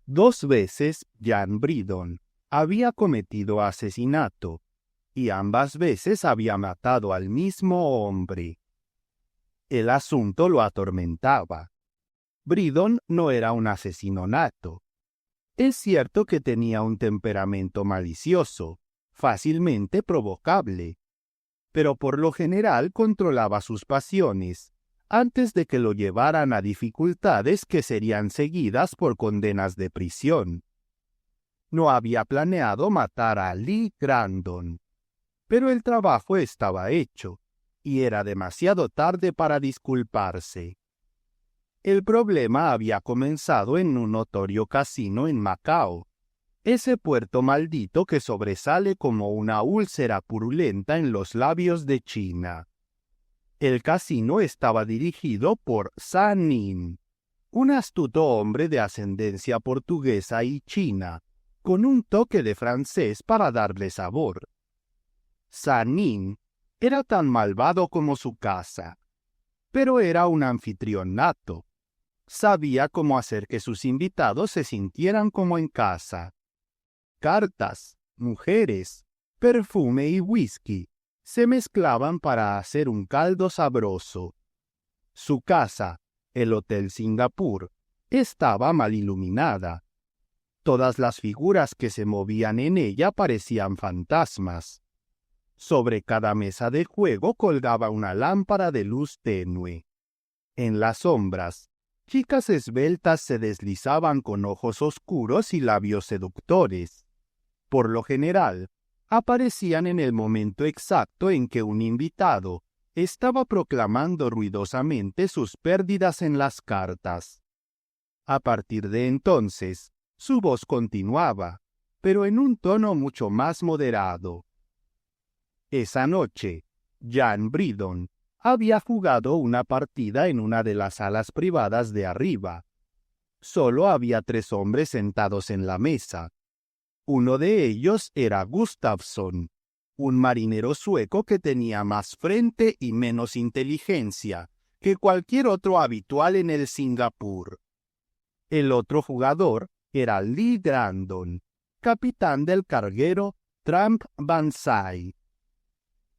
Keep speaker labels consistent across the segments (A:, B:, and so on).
A: 2 veces Jan Bridon había cometido asesinato, y ambas veces había matado al mismo hombre. El asunto lo atormentaba. Bridon no era un asesino nato. Es cierto que tenía un temperamento malicioso, fácilmente provocable, pero por lo general controlaba sus pasiones antes de que lo llevaran a dificultades que serían seguidas por condenas de prisión. No había planeado matar a Lee Grandon, pero el trabajo estaba hecho, y era demasiado tarde para disculparse. El problema había comenzado en un notorio casino en Macao, ese puerto maldito que sobresale como una úlcera purulenta en los labios de China. El casino estaba dirigido por San Nin, un astuto hombre de ascendencia portuguesa y china, con un toque de francés para darle sabor. San Nin era tan malvado como su casa, pero era un anfitrión nato. Sabía cómo hacer que sus invitados se sintieran como en casa. Cartas, mujeres, perfume y whisky se mezclaban para hacer un caldo sabroso. Su casa, el Hotel Singapur, estaba mal iluminada. Todas las figuras que se movían en ella parecían fantasmas. Sobre cada mesa de juego colgaba una lámpara de luz tenue. En las sombras, chicas esbeltas se deslizaban con ojos oscuros y labios seductores. Por lo general, aparecían en el momento exacto en que un invitado estaba proclamando ruidosamente sus pérdidas en las cartas. A partir de entonces, su voz continuaba, pero en un tono mucho más moderado. Esa noche, Jan Bridon había jugado una partida en una de las salas privadas de arriba. Solo había 3 hombres sentados en la mesa. Uno de ellos era Gustafsson, un marinero sueco que tenía más frente y menos inteligencia que cualquier otro habitual en el Singapur. El otro jugador era Lee Grandon, capitán del carguero Tramp Banzai.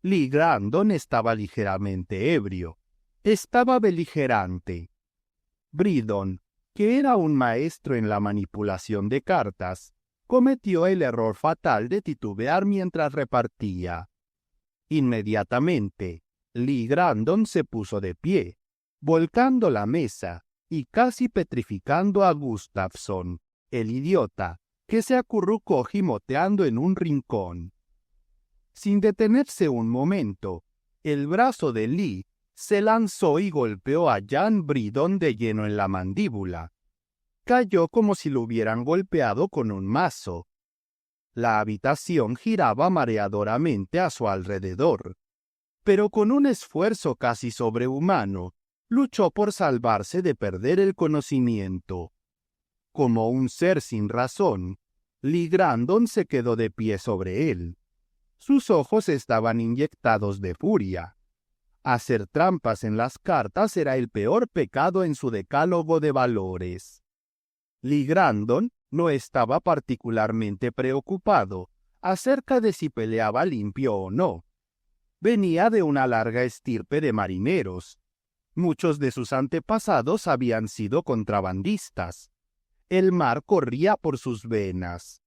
A: Lee Grandon estaba ligeramente ebrio. Estaba beligerante. Bridon, que era un maestro en la manipulación de cartas, cometió el error fatal de titubear mientras repartía. Inmediatamente, Lee Grandon se puso de pie, volcando la mesa y casi petrificando a Gustafsson, el idiota, que se acurrucó gimoteando en un rincón. Sin detenerse un momento, el brazo de Lee se lanzó y golpeó a Jan Bridon de lleno en la mandíbula. Cayó como si lo hubieran golpeado con un mazo. La habitación giraba mareadoramente a su alrededor, pero con un esfuerzo casi sobrehumano, luchó por salvarse de perder el conocimiento. Como un ser sin razón, Lee Grandon se quedó de pie sobre él. Sus ojos estaban inyectados de furia. Hacer trampas en las cartas era el peor pecado en su decálogo de valores. Lee Grandon no estaba particularmente preocupado acerca de si peleaba limpio o no. Venía de una larga estirpe de marineros. Muchos de sus antepasados habían sido contrabandistas. El mar corría por sus venas.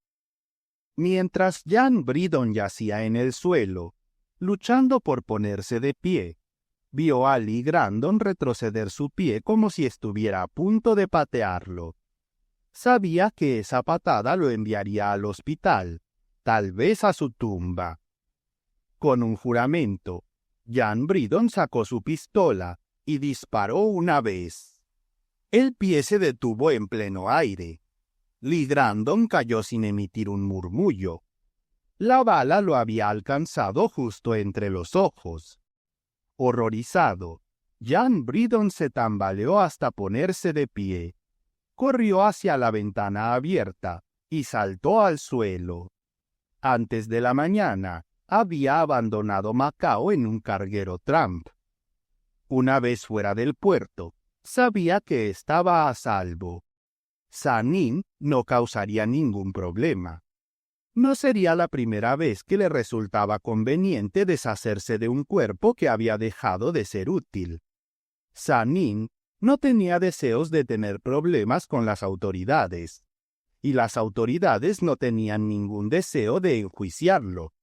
A: Mientras Jan Bridon yacía en el suelo, luchando por ponerse de pie, vio a Lee Grandon retroceder su pie como si estuviera a punto de patearlo. Sabía que esa patada lo enviaría al hospital, tal vez a su tumba. Con un juramento, Jan Bridon sacó su pistola y disparó una vez. El pie se detuvo en pleno aire. Lee Grandon cayó sin emitir un murmullo. La bala lo había alcanzado justo entre los ojos. Horrorizado, Jan Bridon se tambaleó hasta ponerse de pie. Corrió hacia la ventana abierta y saltó al suelo. Antes de la mañana, había abandonado Macao en un carguero Tramp. Una vez fuera del puerto, sabía que estaba a salvo. Sanin no causaría ningún problema. No sería la primera vez que le resultaba conveniente deshacerse de un cuerpo que había dejado de ser útil. Sanin no tenía deseos de tener problemas con las autoridades, y las autoridades no tenían ningún deseo de enjuiciarlo.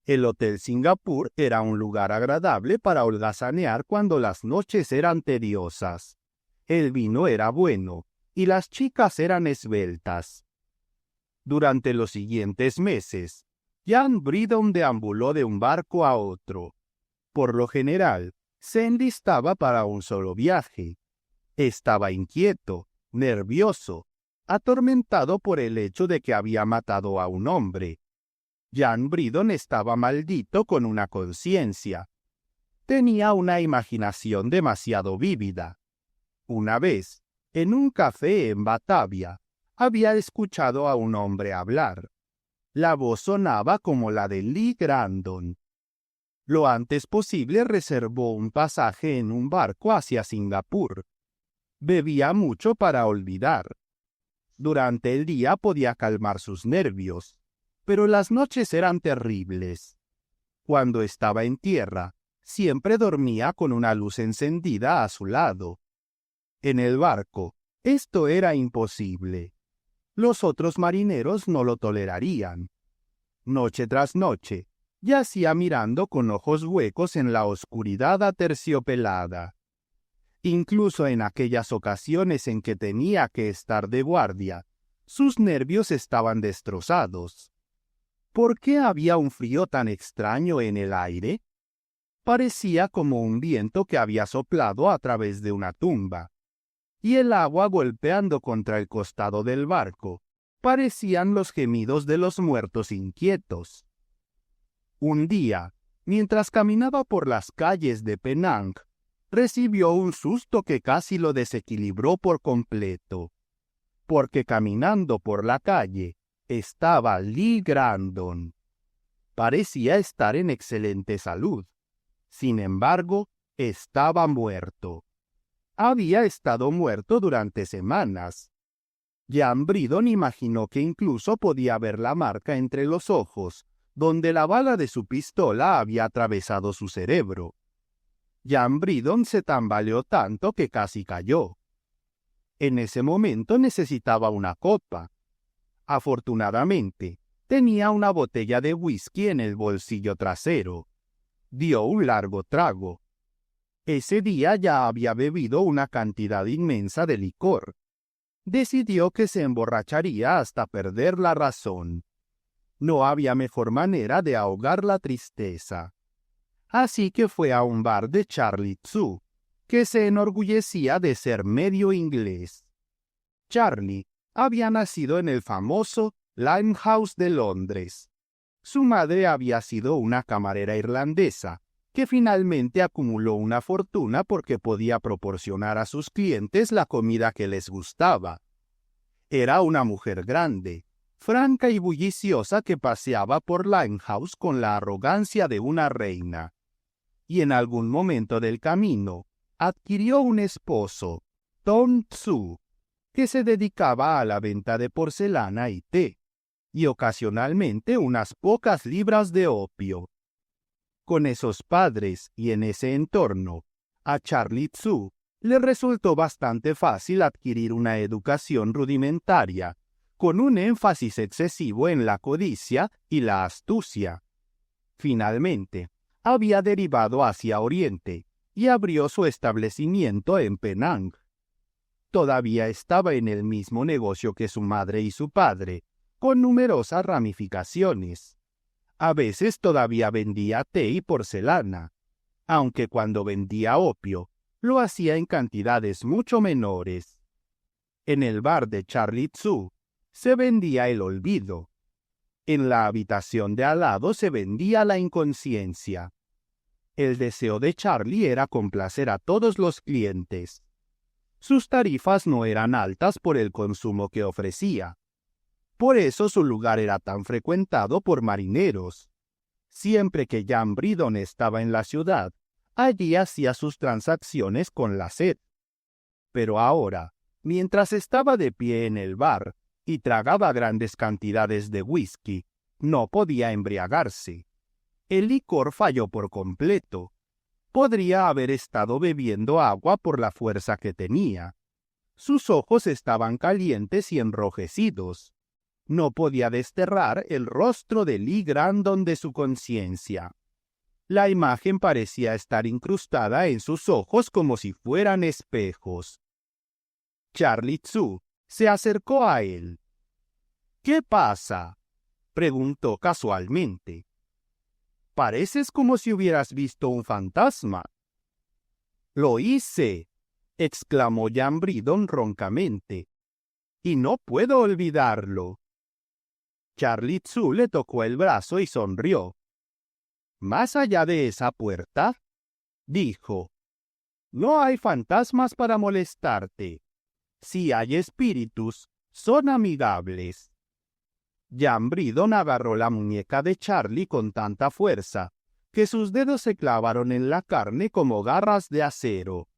A: El Hotel Singapur era un lugar agradable para holgazanear cuando las noches eran tediosas. El vino era bueno, y las chicas eran esbeltas. Durante los siguientes meses, Jan Bridon deambuló de un barco a otro. Por lo general, se enlistaba para un solo viaje. Estaba inquieto, nervioso, atormentado por el hecho de que había matado a un hombre. Jan Bridon estaba maldito con una conciencia. Tenía una imaginación demasiado vívida. Una vez, en un café en Batavia, había escuchado a un hombre hablar. La voz sonaba como la de Lee Grandon. Lo antes posible reservó un pasaje en un barco hacia Singapur. Bebía mucho para olvidar. Durante el día podía calmar sus nervios, pero las noches eran terribles. Cuando estaba en tierra, siempre dormía con una luz encendida a su lado. En el barco, esto era imposible. Los otros marineros no lo tolerarían. Noche tras noche, yacía mirando con ojos huecos en la oscuridad aterciopelada. Incluso en aquellas ocasiones en que tenía que estar de guardia, sus nervios estaban destrozados. ¿Por qué había un frío tan extraño en el aire? Parecía como un viento que había soplado a través de una tumba. Y el agua golpeando contra el costado del barco parecían los gemidos de los muertos inquietos. Un día, mientras caminaba por las calles de Penang, recibió un susto que casi lo desequilibró por completo, porque caminando por la calle estaba Lee Grandon. Parecía estar en excelente salud. Sin embargo, estaba muerto. Había estado muerto durante semanas. Jan Bridon imaginó que incluso podía ver la marca entre los ojos, donde la bala de su pistola había atravesado su cerebro. Jan Bridon se tambaleó tanto que casi cayó. En ese momento necesitaba una copa. Afortunadamente, tenía una botella de whisky en el bolsillo trasero. Dio un largo trago. Ese día ya había bebido una cantidad inmensa de licor. Decidió que se emborracharía hasta perder la razón. No había mejor manera de ahogar la tristeza. Así que fue a un bar de Charlie Tzu, que se enorgullecía de ser medio inglés. Charlie había nacido en el famoso Limehouse de Londres. Su madre había sido una camarera irlandesa, que finalmente acumuló una fortuna porque podía proporcionar a sus clientes la comida que les gustaba. Era una mujer grande, franca y bulliciosa que paseaba por Limehouse con la arrogancia de una reina. Y en algún momento del camino, adquirió un esposo, Tom Tzu, que se dedicaba a la venta de porcelana y té, y ocasionalmente unas pocas libras de opio. Con esos padres y en ese entorno, a Charlie Tzu le resultó bastante fácil adquirir una educación rudimentaria, con un énfasis excesivo en la codicia y la astucia. Finalmente, había derivado hacia Oriente y abrió su establecimiento en Penang. Todavía estaba en el mismo negocio que su madre y su padre, con numerosas ramificaciones. A veces todavía vendía té y porcelana, aunque cuando vendía opio, lo hacía en cantidades mucho menores. En el bar de Charlie Tzu se vendía el olvido. En la habitación de al lado se vendía la inconsciencia. El deseo de Charlie era complacer a todos los clientes. Sus tarifas no eran altas por el consumo que ofrecía. Por eso su lugar era tan frecuentado por marineros. Siempre que Jan Bridon estaba en la ciudad, allí hacía sus transacciones con la sed. Pero ahora, Mientras estaba de pie en el bar y tragaba grandes cantidades de whisky, no podía embriagarse. El licor falló por completo. Podría haber estado bebiendo agua por la fuerza que tenía. Sus ojos estaban calientes y enrojecidos. No podía desterrar el rostro de Lee Grandon de su conciencia. La imagen parecía estar incrustada en sus ojos como si fueran espejos. Charlie Tzu se acercó a él. «¿Qué pasa?», preguntó casualmente. «Pareces como si hubieras visto un fantasma». «Lo hice», exclamó Jan Bridon roncamente. «Y no puedo olvidarlo». Charlie Tzu le tocó el brazo y sonrió. «Más allá de esa puerta», dijo, «no hay fantasmas para molestarte. Si hay espíritus, son amigables». Jan Bridon agarró la muñeca de Charlie con tanta fuerza que sus dedos se clavaron en la carne como garras de acero.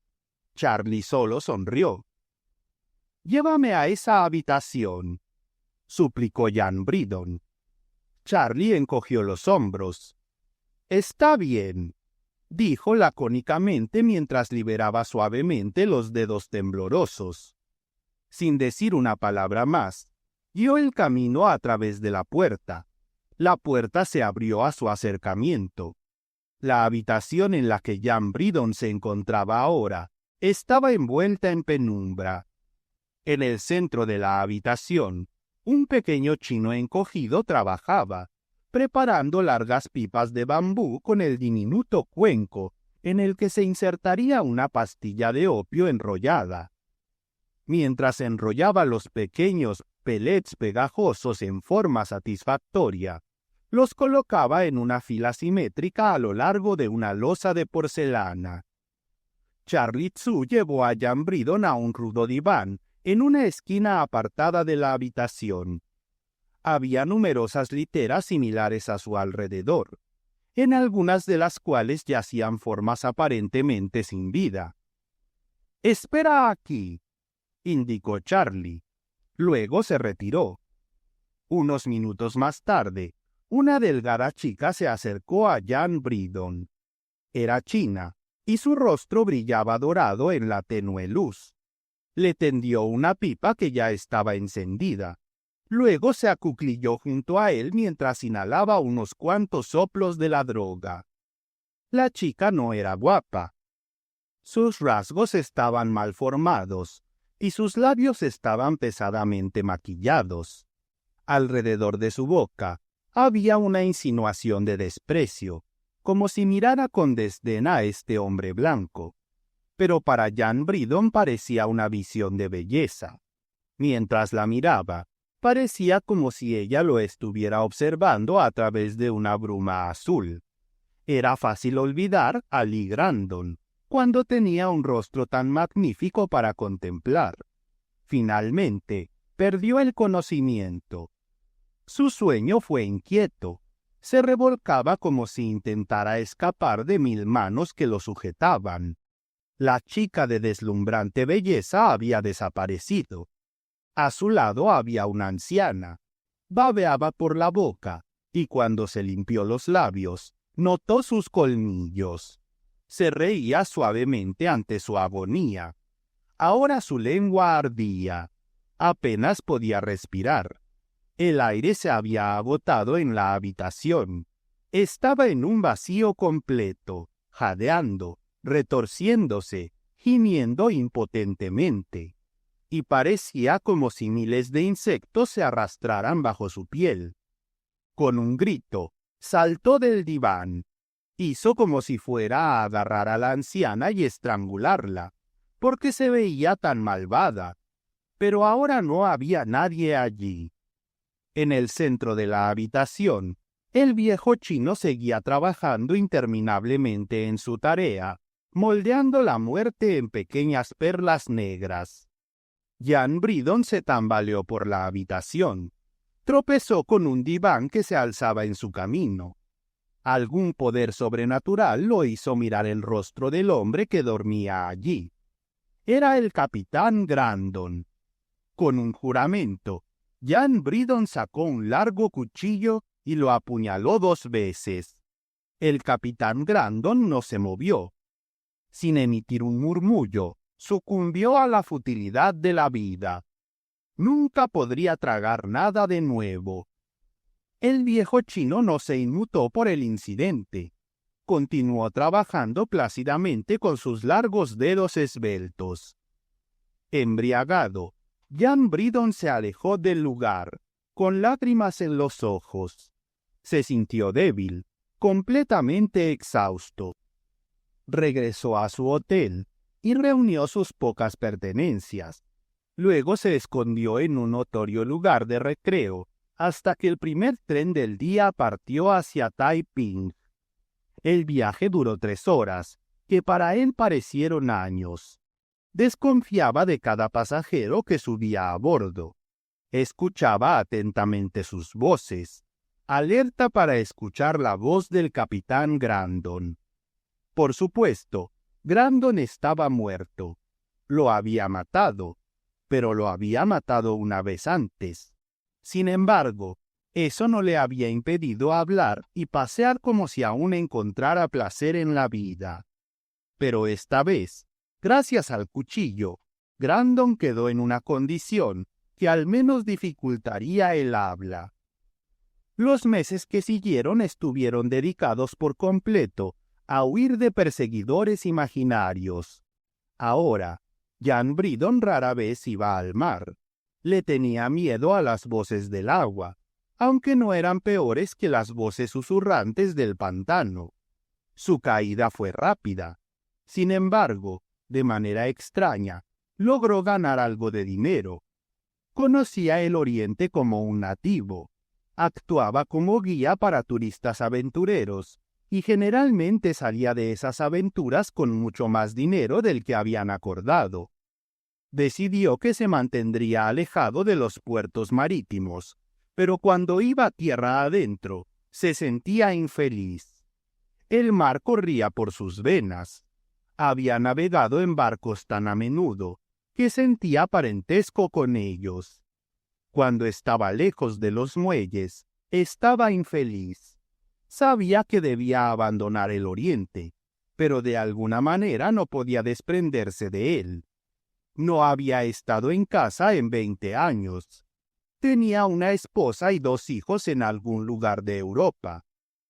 A: Charlie solo sonrió. «Llévame a esa habitación», suplicó Jan Bridon. Charlie encogió los hombros. «Está bien», dijo lacónicamente mientras liberaba suavemente los dedos temblorosos. Sin decir una palabra más, guió el camino a través de la puerta. La puerta se abrió a su acercamiento. La habitación en la que Jan Bridon se encontraba ahora estaba envuelta en penumbra. En el centro de la habitación, un pequeño chino encogido trabajaba, preparando largas pipas de bambú con el diminuto cuenco en el que se insertaría una pastilla de opio enrollada. Mientras enrollaba los pequeños pellets pegajosos en forma satisfactoria, los colocaba en una fila simétrica a lo largo de una losa de porcelana. Charlie Tzu llevó a Jan Bridon a un rudo diván en una esquina apartada de la habitación. Había numerosas literas similares a su alrededor, en algunas de las cuales yacían formas aparentemente sin vida. «Espera aquí», indicó Charlie. Luego se retiró. Unos minutos más tarde, una delgada chica se acercó a Jan Bridon. Era china, y su rostro brillaba dorado en la tenue luz. Le tendió una pipa que ya estaba encendida. Luego se acuclilló junto a él mientras inhalaba unos cuantos soplos de la droga. La chica no era guapa. Sus rasgos estaban mal formados, y sus labios estaban pesadamente maquillados. Alrededor de su boca había una insinuación de desprecio, como si mirara con desdén a este hombre blanco. Pero para Jan Bridon parecía una visión de belleza. Mientras la miraba, parecía como si ella lo estuviera observando a través de una bruma azul. Era fácil olvidar a Lee Grandon cuando tenía un rostro tan magnífico para contemplar. Finalmente, perdió el conocimiento. Su sueño fue inquieto. Se revolcaba como si intentara escapar de 1000 manos que lo sujetaban. La chica de deslumbrante belleza había desaparecido. A su lado había una anciana. Babeaba por la boca, y cuando se limpió los labios, notó sus colmillos. Se reía suavemente ante su agonía. Ahora su lengua ardía. Apenas podía respirar. El aire se había agotado en la habitación. Estaba en un vacío completo, jadeando, retorciéndose, gimiendo impotentemente. Y parecía como si miles de insectos se arrastraran bajo su piel. Con un grito, saltó del diván. Hizo como si fuera a agarrar a la anciana y estrangularla, porque se veía tan malvada. Pero ahora no había nadie allí. En el centro de la habitación, el viejo chino seguía trabajando interminablemente en su tarea, moldeando la muerte en pequeñas perlas negras. Jan Bridon se tambaleó por la habitación. Tropezó con un diván que se alzaba en su camino. Algún poder sobrenatural lo hizo mirar el rostro del hombre que dormía allí. Era el capitán Grandon. Con un juramento, Jan Bridon sacó un largo cuchillo y lo apuñaló 2 veces. El capitán Grandon no se movió. Sin emitir un murmullo, sucumbió a la futilidad de la vida. Nunca podría tragar nada de nuevo. El viejo chino no se inmutó por el incidente. Continuó trabajando plácidamente con sus largos dedos esbeltos. Embriagado, Jan Bridon se alejó del lugar, con lágrimas en los ojos. Se sintió débil, completamente exhausto. Regresó a su hotel y reunió sus pocas pertenencias. Luego se escondió en un notorio lugar de recreo, hasta que el primer tren del día partió hacia Taiping. El viaje duró 3 horas, que para él parecieron años. Desconfiaba de cada pasajero que subía a bordo. Escuchaba atentamente sus voces, alerta para escuchar la voz del capitán Grandon. Por supuesto, Grandon estaba muerto. Lo había matado, pero lo había matado una vez antes. Sin embargo, eso no le había impedido hablar y pasear como si aún encontrara placer en la vida. Pero esta vez, gracias al cuchillo, Grandon quedó en una condición que al menos dificultaría el habla. Los meses que siguieron estuvieron dedicados por completo a huir de perseguidores imaginarios. Ahora, Jan Bridon rara vez iba al mar. Le tenía miedo a las voces del agua, aunque no eran peores que las voces susurrantes del pantano. Su caída fue rápida. Sin embargo, de manera extraña, logró ganar algo de dinero. Conocía el Oriente como un nativo. Actuaba como guía para turistas aventureros y generalmente salía de esas aventuras con mucho más dinero del que habían acordado. Decidió que se mantendría alejado de los puertos marítimos, pero cuando iba tierra adentro, se sentía infeliz. El mar corría por sus venas. Había navegado en barcos tan a menudo que sentía parentesco con ellos. Cuando estaba lejos de los muelles, estaba infeliz. Sabía que debía abandonar el Oriente, pero de alguna manera no podía desprenderse de él. No había estado en casa en 20 años. Tenía una esposa y 2 hijos en algún lugar de Europa,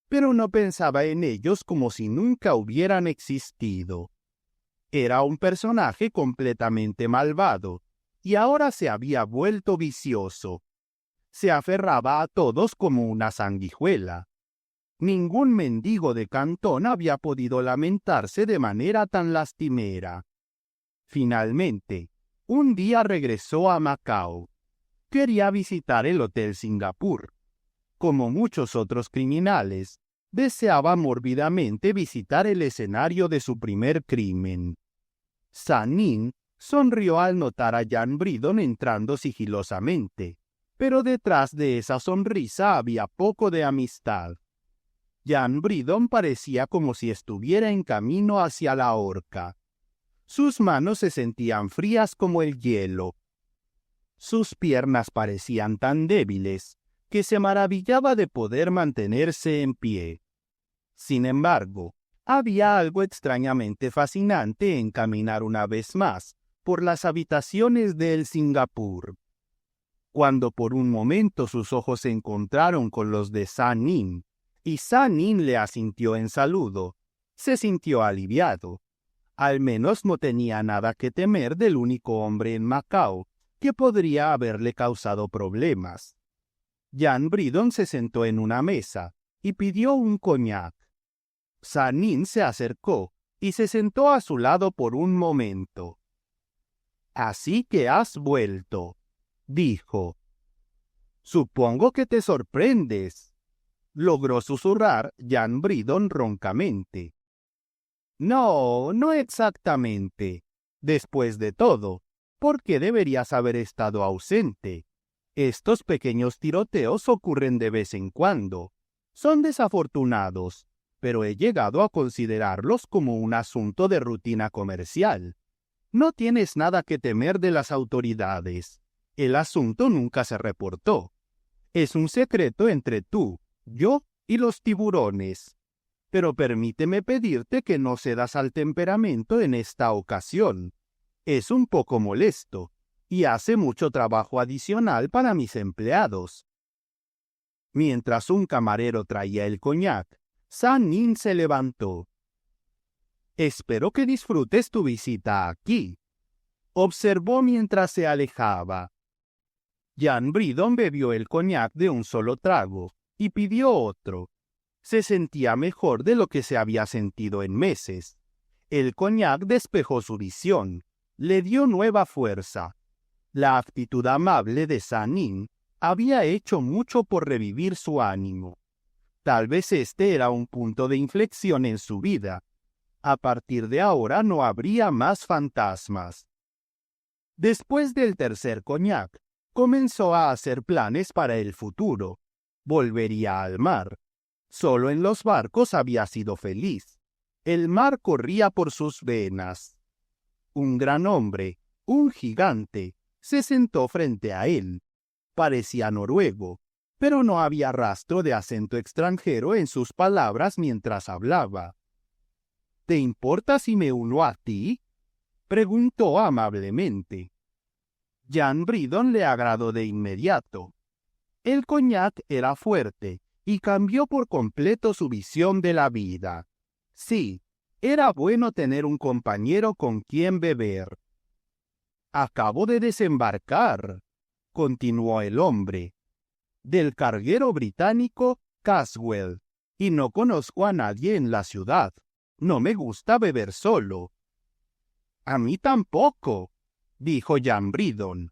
A: pero no pensaba en ellos como si nunca hubieran existido. Era un personaje completamente malvado, y ahora se había vuelto vicioso. Se aferraba a todos como una sanguijuela. Ningún mendigo de Cantón había podido lamentarse de manera tan lastimera. Finalmente, un día regresó a Macao. Quería visitar el Hotel Singapur. Como muchos otros criminales, deseaba mórbidamente visitar el escenario de su primer crimen. San Nin sonrió al notar a Jan Bridon entrando sigilosamente, pero detrás de esa sonrisa había poco de amistad. Jan Bridon parecía como si estuviera en camino hacia la horca. Sus manos se sentían frías como el hielo. Sus piernas parecían tan débiles que se maravillaba de poder mantenerse en pie. Sin embargo, había algo extrañamente fascinante en caminar una vez más por las habitaciones del Singapur. Cuando por un momento sus ojos se encontraron con los de San Nin, y San Nin le asintió en saludo, se sintió aliviado. Al menos no tenía nada que temer del único hombre en Macao que podría haberle causado problemas. Jan Bridon se sentó en una mesa y pidió un coñac. San Nin se acercó y se sentó a su lado por un momento. «Así que has vuelto», dijo. «Supongo que te sorprendes», logró susurrar Jan Bridon roncamente. «No, no exactamente. Después de todo, ¿por qué deberías haber estado ausente? Estos pequeños tiroteos ocurren de vez en cuando. Son desafortunados, pero he llegado a considerarlos como un asunto de rutina comercial. No tienes nada que temer de las autoridades. El asunto nunca se reportó. Es un secreto entre tú, yo y los tiburones. Pero permíteme pedirte que no cedas al temperamento en esta ocasión. Es un poco molesto y hace mucho trabajo adicional para mis empleados. Mientras un camarero traía el coñac, San Nin se levantó. «Espero que disfrutes tu visita aquí», observó mientras se alejaba. Jan Bridon bebió el coñac de un solo trago y pidió otro. Se sentía mejor de lo que se había sentido en meses. El coñac despejó su visión, le dio nueva fuerza. La actitud amable de San Nin había hecho mucho por revivir su ánimo. Tal vez este era un punto de inflexión en su vida. A partir de ahora no habría más fantasmas. Después del tercer coñac, comenzó a hacer planes para el futuro. Volvería al mar. Solo en los barcos había sido feliz. El mar corría por sus venas. Un gran hombre, un gigante, se sentó frente a él. Parecía noruego, pero no había rastro de acento extranjero en sus palabras mientras hablaba. «¿Te importa si me uno a ti?», preguntó amablemente. Jan Bridon le agradó de inmediato. El coñac era fuerte y cambió por completo su visión de la vida. Sí, era bueno tener un compañero con quien beber. «Acabo de desembarcar», continuó el hombre, «del carguero británico Caswell, y no conozco a nadie en la ciudad. No me gusta beber solo». «A mí tampoco», dijo Jan Bridon.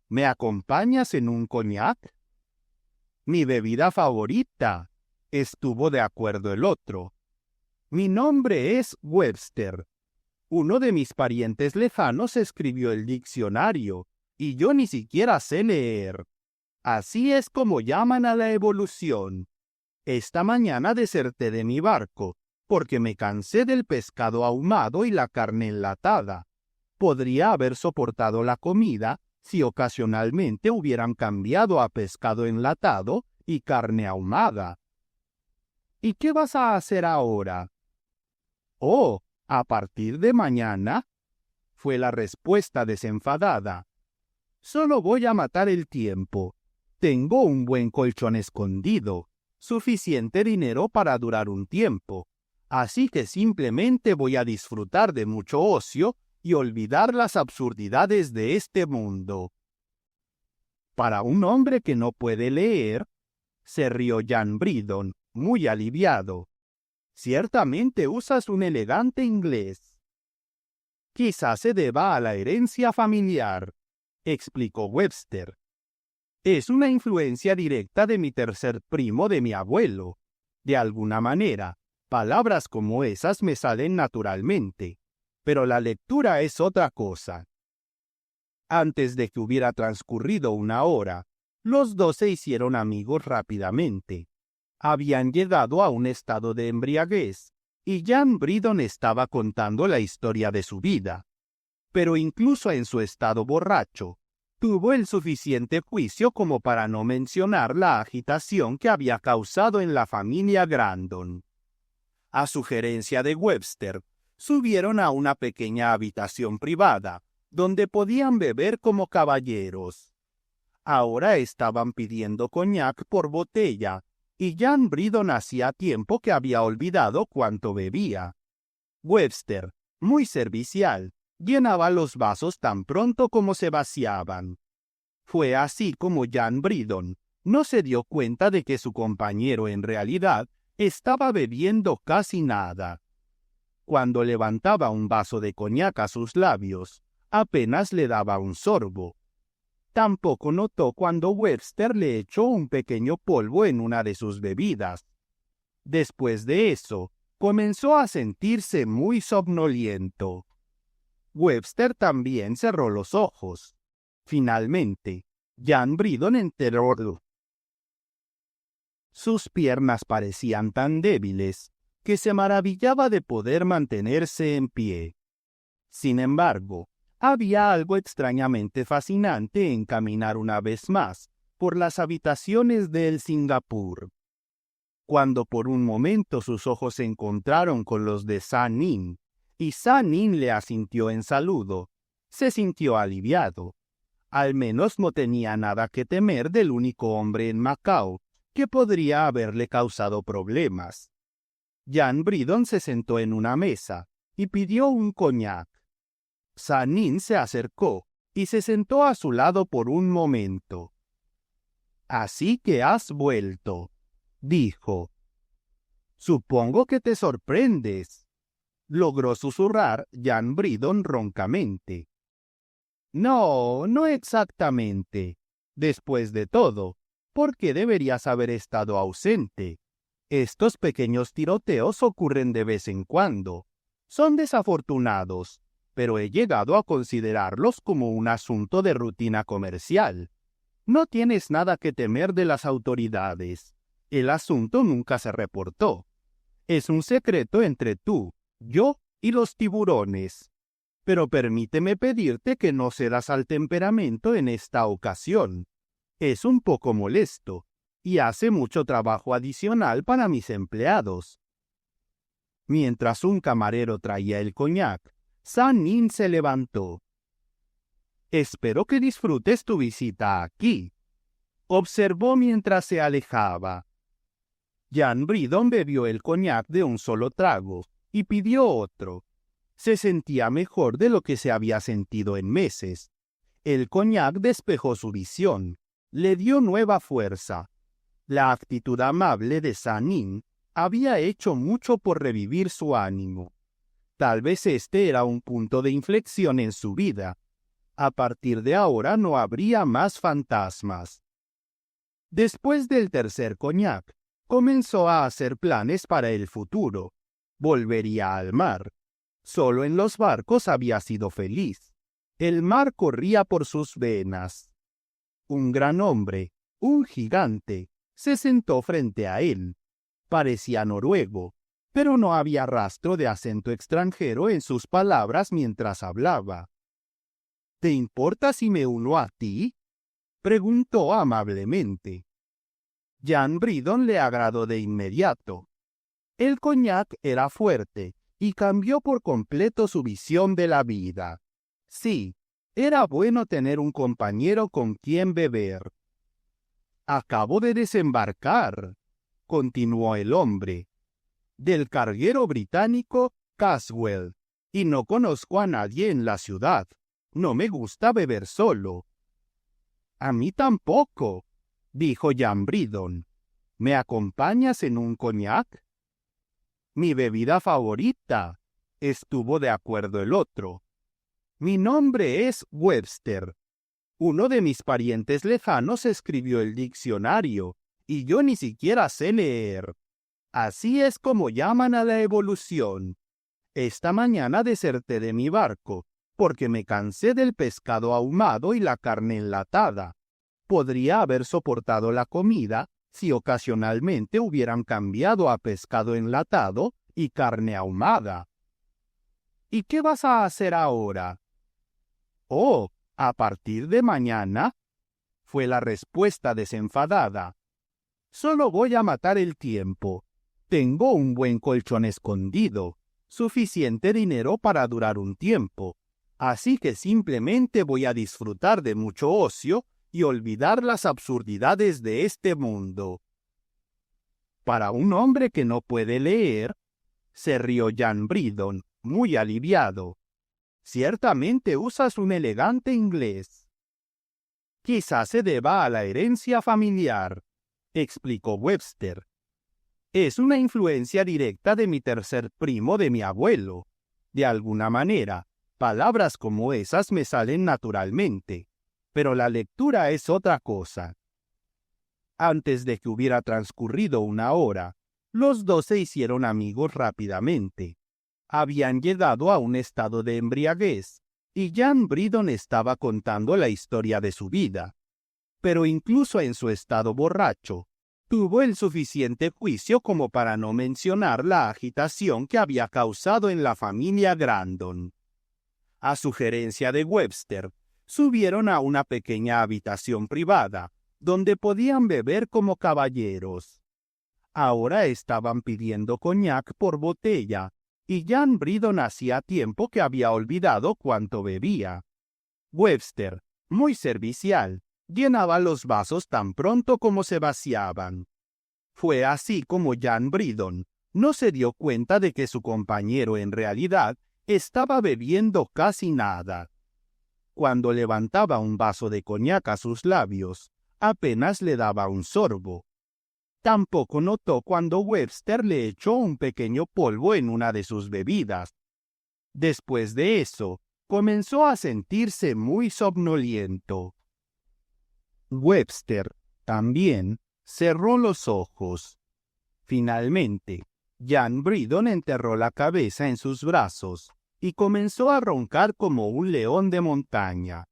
A: «¿Me acompañas en un coñac?». «Mi bebida favorita», estuvo de acuerdo el otro. «Mi nombre es Webster. Uno de mis parientes lejanos escribió el diccionario, y yo ni siquiera sé leer. Así es como llaman a la evolución. Esta mañana deserté de mi barco, porque me cansé del pescado ahumado y la carne enlatada. Podría haber soportado la comida si ocasionalmente hubieran cambiado a pescado enlatado y carne ahumada». «¿Y qué vas a hacer ahora?». «Oh, a partir de mañana», fue la respuesta desenfadada. «Solo voy a matar el tiempo. Tengo un buen colchón escondido, suficiente dinero para durar un tiempo, así que simplemente voy a disfrutar de mucho ocio y olvidar las absurdidades de este mundo». «Para un hombre que no puede leer», se rió Jan Bridon, muy aliviado. «Ciertamente usas un elegante inglés». «Quizás se deba a la herencia familiar», explicó Webster. «Es una influencia directa de mi tercer primo de mi abuelo. De alguna manera, palabras como esas me salen naturalmente, pero la lectura es otra cosa». Antes de que hubiera transcurrido una hora, los dos se hicieron amigos rápidamente. Habían llegado a un estado de embriaguez, y Jan Bridon estaba contando la historia de su vida. Pero incluso en su estado borracho, tuvo el suficiente juicio como para no mencionar la agitación que había causado en la familia Grandon. A sugerencia de Webster, subieron a una pequeña habitación privada, donde podían beber como caballeros. Ahora estaban pidiendo coñac por botella, y Jan Bridon hacía tiempo que había olvidado cuánto bebía. Webster, muy servicial, llenaba los vasos tan pronto como se vaciaban. Fue así como Jan Bridon no se dio cuenta de que su compañero en realidad estaba bebiendo casi nada. Cuando levantaba un vaso de coñac a sus labios, apenas le daba un sorbo. Tampoco notó cuando Webster le echó un pequeño polvo en una de sus bebidas. Después de eso, comenzó a sentirse muy somnoliento. Webster también cerró los ojos. Finalmente, Jan Bridon enteró. Sus piernas parecían tan débiles que se maravillaba de poder mantenerse en pie. Sin embargo, Había algo extrañamente fascinante en caminar una vez más por las habitaciones del Singapur. Cuando por un momento sus ojos se encontraron con los de San Nin, y San Nin le asintió en saludo, se sintió aliviado. Al menos no tenía nada que temer del único hombre en Macao que podría haberle causado problemas. Jan Bridon se sentó en una mesa y pidió un coñac. San Nin se acercó y se sentó a su lado por un momento. «Así que has vuelto», dijo. «Supongo que te sorprendes», logró susurrar Jan Bridon roncamente. «No, no exactamente. Después de todo, ¿por qué deberías haber estado ausente? Estos pequeños tiroteos ocurren de vez en cuando. Son desafortunados, pero he llegado a considerarlos como un asunto de rutina comercial. No tienes nada que temer de las autoridades. El asunto nunca se reportó. Es un secreto entre tú, yo y los tiburones. Pero permíteme pedirte que no cedas al temperamento en esta ocasión. Es un poco molesto y hace mucho trabajo adicional para mis empleados». Mientras un camarero traía el coñac, San Nin se levantó. «Espero que disfrutes tu visita aquí», observó mientras se alejaba. Jan Bridon bebió el coñac de un solo trago y pidió otro. Se sentía mejor de lo que se había sentido en meses. El coñac despejó su visión, le dio nueva fuerza. La actitud amable de San Nin había hecho mucho por revivir su ánimo. Tal vez este era un punto de inflexión en su vida. A partir de ahora no habría más fantasmas. Después del tercer coñac, comenzó a hacer planes para el futuro. Volvería al mar. Solo en los barcos había sido feliz. El mar corría por sus venas. Un gran hombre, un gigante, se sentó frente a él. Parecía noruego, pero no había rastro de acento extranjero en sus palabras mientras hablaba. «¿Te importa si me uno a ti?», preguntó amablemente. Jan Bridon le agradó de inmediato. El coñac era fuerte y cambió por completo su visión de la vida. Sí, era bueno tener un compañero con quien beber. «Acabo de desembarcar», continuó el hombre, «del carguero británico Caswell, y no conozco a nadie en la ciudad. No me gusta beber solo». «A mí tampoco», dijo Jan Bridon. «¿Me acompañas en un coñac?» «Mi bebida favorita», estuvo de acuerdo el otro. «Mi nombre es Webster. Uno de mis parientes lejanos escribió el diccionario, y yo ni siquiera sé leer. Así es como llaman a la evolución. Esta mañana deserté de mi barco, porque me cansé del pescado ahumado y la carne enlatada. Podría haber soportado la comida si ocasionalmente hubieran cambiado a pescado enlatado y carne ahumada». «¿Y qué vas a hacer ahora?» «Oh, a partir de mañana», fue la respuesta desenfadada. «Solo voy a matar el tiempo. Tengo un buen colchón escondido, suficiente dinero para durar un tiempo, así que simplemente voy a disfrutar de mucho ocio y olvidar las absurdidades de este mundo». «Para un hombre que no puede leer», se rió Jan Bridon, muy aliviado. «Ciertamente usas un elegante inglés». «Quizás se deba a la herencia familiar», explicó Webster. «Es una influencia directa de mi tercer primo de mi abuelo. De alguna manera, palabras como esas me salen naturalmente, pero la lectura es otra cosa». Antes de que hubiera transcurrido una hora, los dos se hicieron amigos rápidamente. Habían llegado a un estado de embriaguez, y Jan Bridon estaba contando la historia de su vida. Pero incluso en su estado borracho, tuvo el suficiente juicio como para no mencionar la agitación que había causado en la familia Grandon. A sugerencia de Webster, subieron a una pequeña habitación privada, donde podían beber como caballeros. Ahora estaban pidiendo coñac por botella, y Jan Bridon hacía tiempo que había olvidado cuánto bebía. Webster, muy servicial, llenaba los vasos tan pronto como se vaciaban. Fue así como Jan Bridon no se dio cuenta de que su compañero en realidad estaba bebiendo casi nada. Cuando levantaba un vaso de coñac a sus labios, apenas le daba un sorbo. Tampoco notó cuando Webster le echó un pequeño polvo en una de sus bebidas. Después de eso, comenzó a sentirse muy somnoliento. Webster, también, cerró los ojos. Finalmente, Jan Bridon enterró la cabeza en sus brazos y comenzó a roncar como un león de montaña.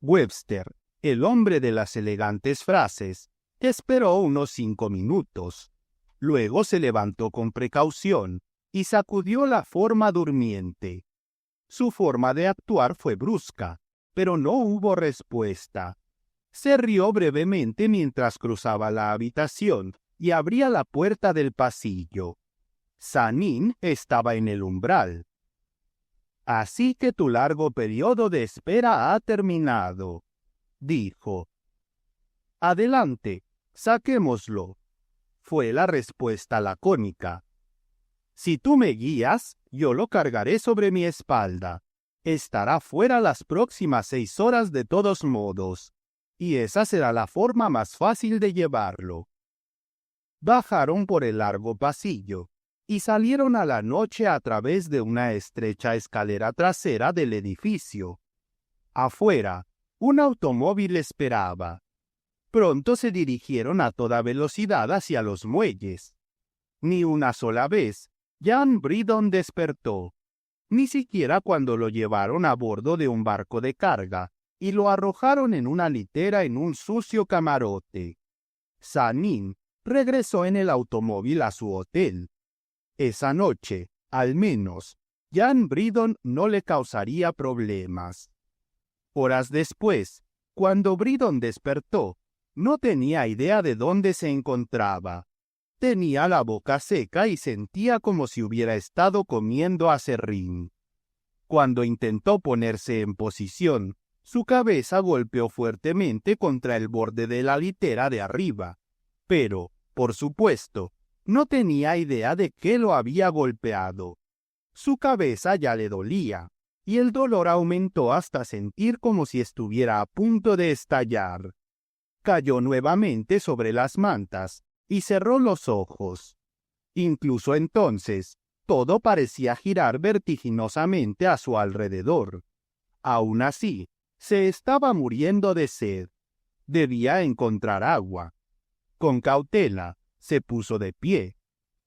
A: Webster, el hombre de las elegantes frases, esperó unos 5 minutos. Luego se levantó con precaución y sacudió la forma durmiente. Su forma de actuar fue brusca, pero no hubo respuesta. Se rió brevemente mientras cruzaba la habitación y abría la puerta del pasillo. Sanin estaba en el umbral. «Así que tu largo periodo de espera ha terminado», dijo. «Adelante, saquémoslo», fue la respuesta lacónica. «Si tú me guías, yo lo cargaré sobre mi espalda. Estará fuera las próximas 6 horas de todos modos, y esa será la forma más fácil de llevarlo». Bajaron por el largo pasillo y salieron a la noche a través de una estrecha escalera trasera del edificio. Afuera, un automóvil esperaba. Pronto se dirigieron a toda velocidad hacia los muelles. Ni una sola vez Jan Bridon despertó, ni siquiera cuando lo llevaron a bordo de un barco de carga y lo arrojaron en una litera en un sucio camarote. Sanin regresó en el automóvil a su hotel. Esa noche, al menos, Jan Bridon no le causaría problemas. Horas después, cuando Bridon despertó, no tenía idea de dónde se encontraba. Tenía la boca seca y sentía como si hubiera estado comiendo aserrín. Cuando intentó ponerse en posición, su cabeza golpeó fuertemente contra el borde de la litera de arriba. Pero, por supuesto, no tenía idea de qué lo había golpeado. Su cabeza ya le dolía, y el dolor aumentó hasta sentir como si estuviera a punto de estallar. Cayó nuevamente sobre las mantas y cerró los ojos. Incluso entonces, todo parecía girar vertiginosamente a su alrededor. Aún así, se estaba muriendo de sed. Debía encontrar agua. Con cautela, se puso de pie.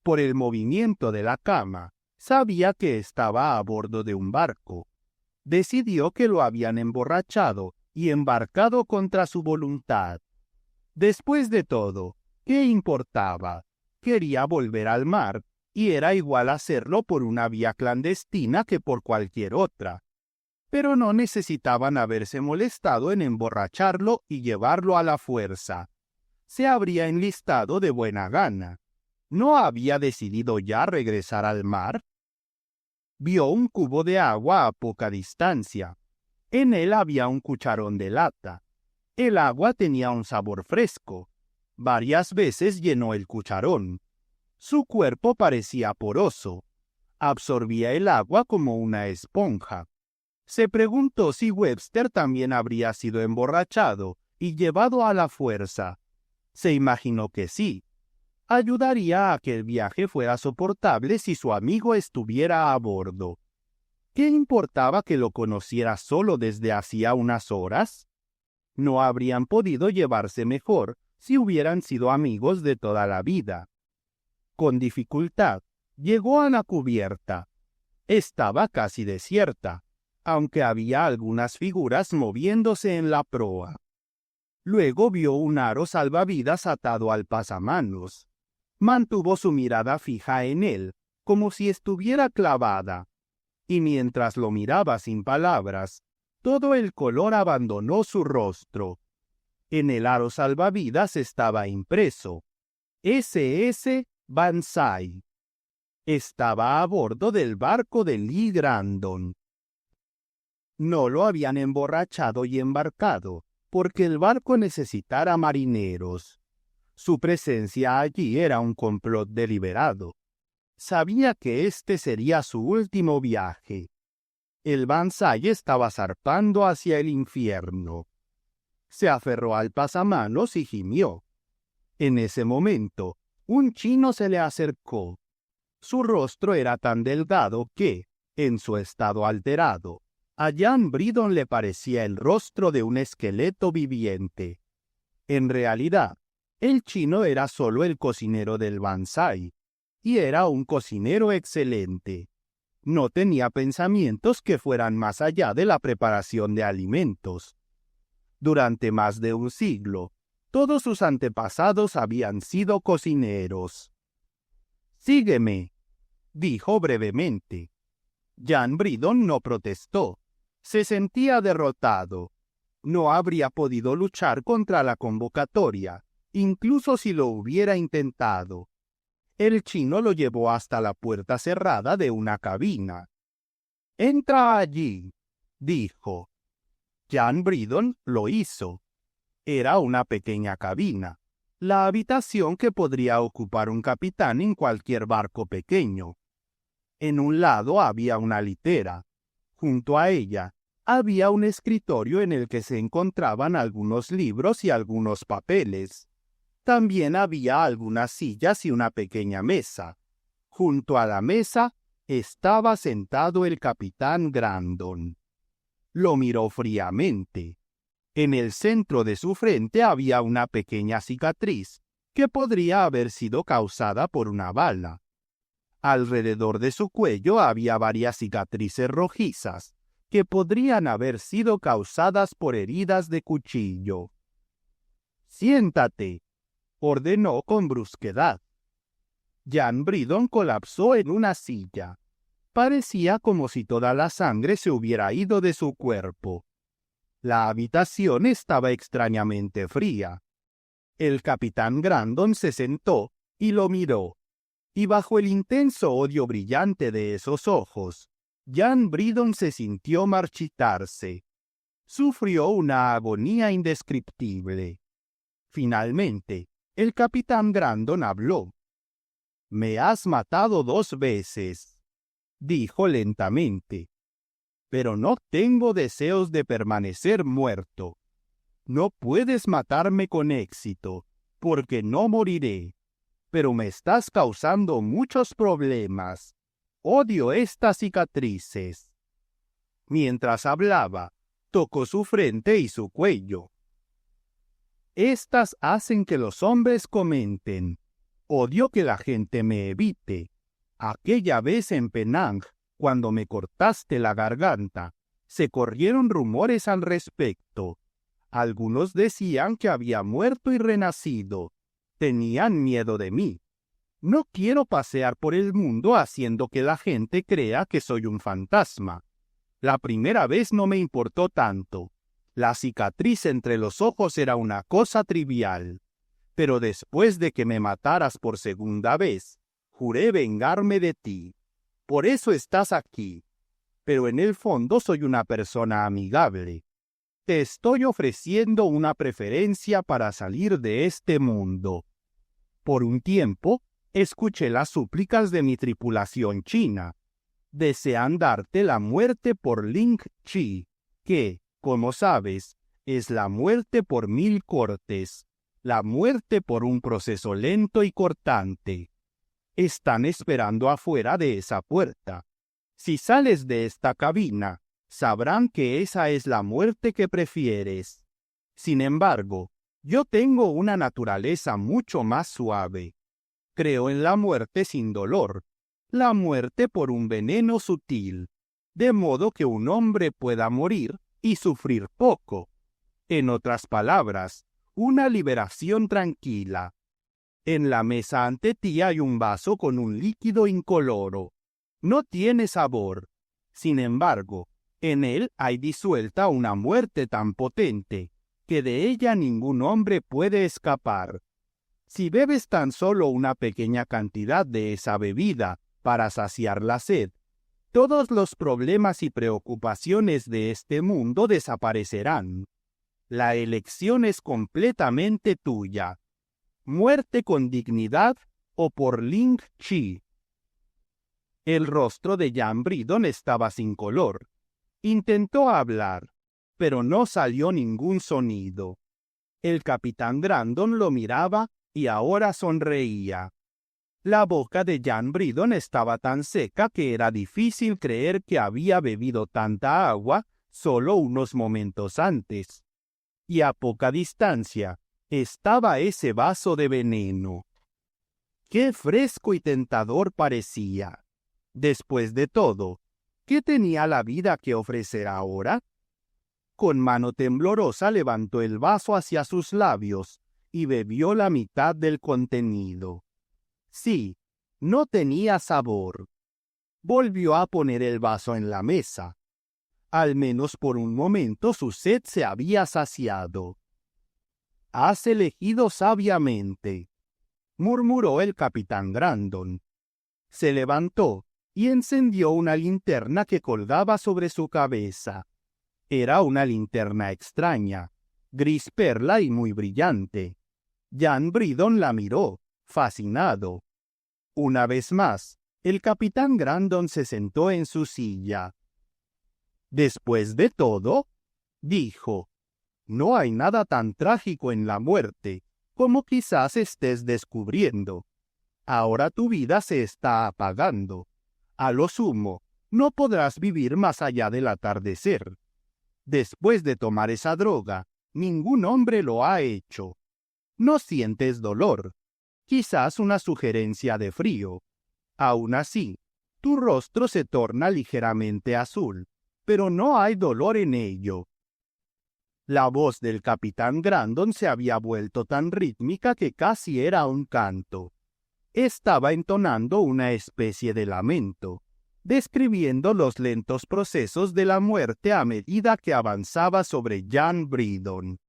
A: Por el movimiento de la cama, sabía que estaba a bordo de un barco. Decidió que lo habían emborrachado y embarcado contra su voluntad. Después de todo, ¿qué importaba? Quería volver al mar, y era igual hacerlo por una vía clandestina que por cualquier otra. Pero no necesitaban haberse molestado en emborracharlo y llevarlo a la fuerza. Se habría enlistado de buena gana. ¿No había decidido ya regresar al mar? Vio un cubo de agua a poca distancia. En él había un cucharón de lata. El agua tenía un sabor fresco. Varias veces llenó el cucharón. Su cuerpo parecía poroso. Absorbía el agua como una esponja. Se preguntó si Webster también habría sido emborrachado y llevado a la fuerza. Se imaginó que sí. Ayudaría a que el viaje fuera soportable si su amigo estuviera a bordo. ¿Qué importaba que lo conociera solo desde hacía unas horas? No habrían podido llevarse mejor si hubieran sido amigos de toda la vida. Con dificultad, llegó a la cubierta. Estaba casi desierta, aunque había algunas figuras moviéndose en la proa. Luego vio un aro salvavidas atado al pasamanos. Mantuvo su mirada fija en él, como si estuviera clavada. y mientras lo miraba sin palabras, todo el color abandonó su rostro. En el aro salvavidas estaba impreso: SS Banzai. Estaba a bordo del barco de Lee Grandon. No lo habían emborrachado y embarcado, porque el barco necesitara marineros. Su presencia allí era un complot deliberado. Sabía que este sería su último viaje. El Banzai estaba zarpando hacia el infierno. Se aferró al pasamanos y gimió. En ese momento, un chino se le acercó. Su rostro era tan delgado que, en su estado alterado, a Jan Bridon le parecía el rostro de un esqueleto viviente. En realidad, el chino era solo el cocinero del Banzai, y era un cocinero excelente. No tenía pensamientos que fueran más allá de la preparación de alimentos. Durante más de un siglo, todos sus antepasados habían sido cocineros. «Sígueme», dijo brevemente. Jan Bridon no protestó. Se sentía derrotado. No habría podido luchar contra la convocatoria, incluso si lo hubiera intentado. El chino lo llevó hasta la puerta cerrada de una cabina. «Entra allí», dijo. Jan Bridon lo hizo. Era una pequeña cabina, la habitación que podría ocupar un capitán en cualquier barco pequeño. En un lado había una litera. Junto a ella había un escritorio en el que se encontraban algunos libros y algunos papeles. También había algunas sillas y una pequeña mesa. Junto a la mesa estaba sentado el capitán Grandon. Lo miró fríamente. En el centro de su frente había una pequeña cicatriz que podría haber sido causada por una bala. Alrededor de su cuello había varias cicatrices rojizas que podrían haber sido causadas por heridas de cuchillo. «Siéntate», ordenó con brusquedad. Jan Bridon colapsó en una silla. Parecía como si toda la sangre se hubiera ido de su cuerpo. La habitación estaba extrañamente fría. El capitán Grandon se sentó y lo miró, y bajo el intenso odio brillante de esos ojos, Jan Bridon se sintió marchitarse. Sufrió una agonía indescriptible. Finalmente, el capitán Grandon habló. «Me has matado 2 veces», dijo lentamente. «Pero no tengo deseos de permanecer muerto. No puedes matarme con éxito, porque no moriré. Pero me estás causando muchos problemas. Odio estas cicatrices». Mientras hablaba, tocó su frente y su cuello. «Estas hacen que los hombres comenten. Odio que la gente me evite. Aquella vez en Penang, cuando me cortaste la garganta, se corrieron rumores al respecto. Algunos decían que había muerto y renacido. Tenían miedo de mí. No quiero pasear por el mundo haciendo que la gente crea que soy un fantasma. La primera vez no me importó tanto. La cicatriz entre los ojos era una cosa trivial. Pero después de que me mataras por segunda vez, juré vengarme de ti. Por eso estás aquí. Pero en el fondo soy una persona amigable. Te estoy ofreciendo una preferencia para salir de este mundo. Por un tiempo, escuché las súplicas de mi tripulación china. Desean darte la muerte por Ling Chi, que, como sabes, es la muerte por 1000 cortes, la muerte por un proceso lento y cortante. Están esperando afuera de esa puerta. Si sales de esta cabina, sabrán que esa es la muerte que prefieres. Sin embargo, yo tengo una naturaleza mucho más suave. Creo en la muerte sin dolor, la muerte por un veneno sutil, de modo que un hombre pueda morir y sufrir poco. En otras palabras, una liberación tranquila. En la mesa ante ti hay un vaso con un líquido incoloro. No tiene sabor. Sin embargo, en él hay disuelta una muerte tan potente, que de ella ningún hombre puede escapar. Si bebes tan solo una pequeña cantidad de esa bebida para saciar la sed, todos los problemas y preocupaciones de este mundo desaparecerán. La elección es completamente tuya. Muerte con dignidad o por Ling Chi. El rostro de Jan Bridon estaba sin color. Intentó hablar, pero no salió ningún sonido. El capitán Grandon lo miraba y ahora sonreía. La boca de Jan Bridon estaba tan seca que era difícil creer que había bebido tanta agua solo unos momentos antes. Y a poca distancia estaba ese vaso de veneno. Qué fresco y tentador parecía. Después de todo, ¿qué tenía la vida que ofrecer ahora? Con mano temblorosa levantó el vaso hacia sus labios y bebió la mitad del contenido. Sí, no tenía sabor. Volvió a poner el vaso en la mesa. Al menos por un momento su sed se había saciado. «Has elegido sabiamente», murmuró el capitán Grandon. Se levantó y encendió una linterna que colgaba sobre su cabeza. Era una linterna extraña, gris perla y muy brillante. Jan Bridon la miró, fascinado. Una vez más, el capitán Grandon se sentó en su silla. «Después de todo», dijo, «no hay nada tan trágico en la muerte como quizás estés descubriendo. Ahora tu vida se está apagando. A lo sumo, no podrás vivir más allá del atardecer. Después de tomar esa droga, ningún hombre lo ha hecho. No sientes dolor, quizás una sugerencia de frío. Aún así, tu rostro se torna ligeramente azul, pero no hay dolor en ello». La voz del capitán Grandon se había vuelto tan rítmica que casi era un canto. Estaba entonando una especie de lamento, describiendo los lentos procesos de la muerte a medida que avanzaba sobre Jan Bridon.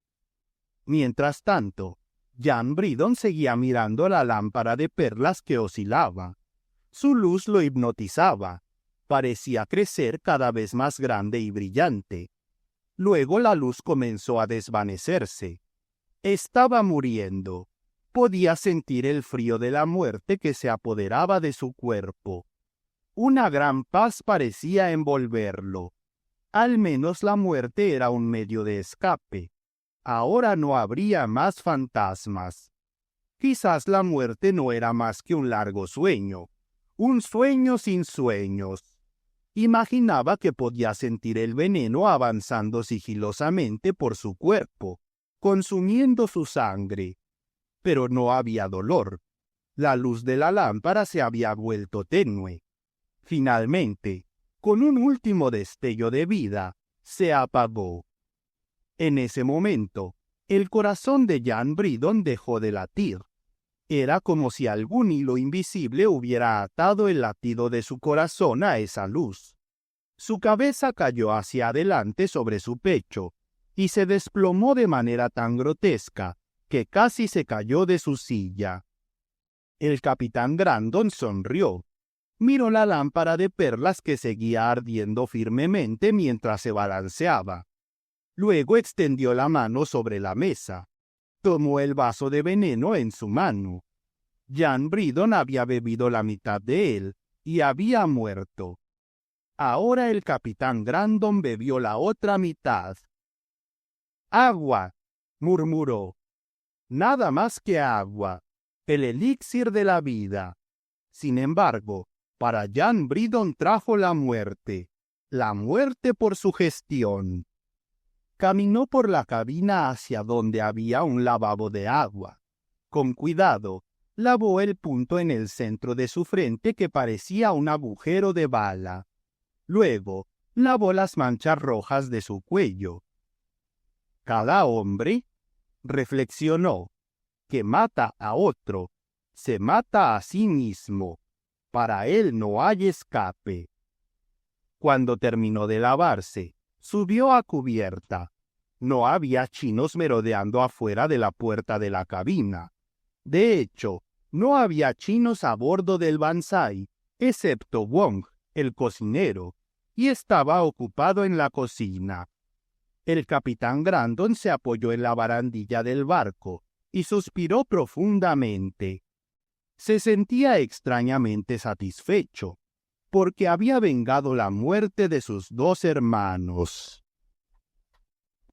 A: Mientras tanto, Jan Bridon seguía mirando la lámpara de perlas que oscilaba. Su luz lo hipnotizaba. Parecía crecer cada vez más grande y brillante. Luego la luz comenzó a desvanecerse. Estaba muriendo. Podía sentir el frío de la muerte que se apoderaba de su cuerpo. Una gran paz parecía envolverlo. Al menos la muerte era un medio de escape. Ahora no habría más fantasmas. Quizás la muerte no era más que un largo sueño. Un sueño sin sueños. Imaginaba que podía sentir el veneno avanzando sigilosamente por su cuerpo, consumiendo su sangre. Pero no había dolor. La luz de la lámpara se había vuelto tenue. Finalmente, con un último destello de vida, se apagó. En ese momento, el corazón de Jan Bridon dejó de latir. Era como si algún hilo invisible hubiera atado el latido de su corazón a esa luz. Su cabeza cayó hacia adelante sobre su pecho y se desplomó de manera tan grotesca que casi se cayó de su silla. El capitán Grandon sonrió. Miró la lámpara de perlas que seguía ardiendo firmemente mientras se balanceaba. Luego extendió la mano sobre la mesa. Tomó el vaso de veneno en su mano. Jan Bridon había bebido la mitad de él y había muerto. Ahora el capitán Grandon bebió la otra mitad. «Agua», murmuró. «Nada más que agua, el elixir de la vida». Sin embargo, para Jan Bridon trajo la muerte por sugestión. Caminó por la cabina hacia donde había un lavabo de agua. Con cuidado, lavó el punto en el centro de su frente que parecía un agujero de bala. Luego, lavó las manchas rojas de su cuello. Cada hombre, reflexionó, que mata a otro, se mata a sí mismo. Para él no hay escape. Cuando terminó de lavarse, subió a cubierta. No había chinos merodeando afuera de la puerta de la cabina. De hecho, no había chinos a bordo del Banzai, excepto Wong, el cocinero, y estaba ocupado en la cocina. El capitán Grandon se apoyó en la barandilla del barco y suspiró profundamente. Se sentía extrañamente satisfecho, porque había vengado la muerte de sus dos hermanos.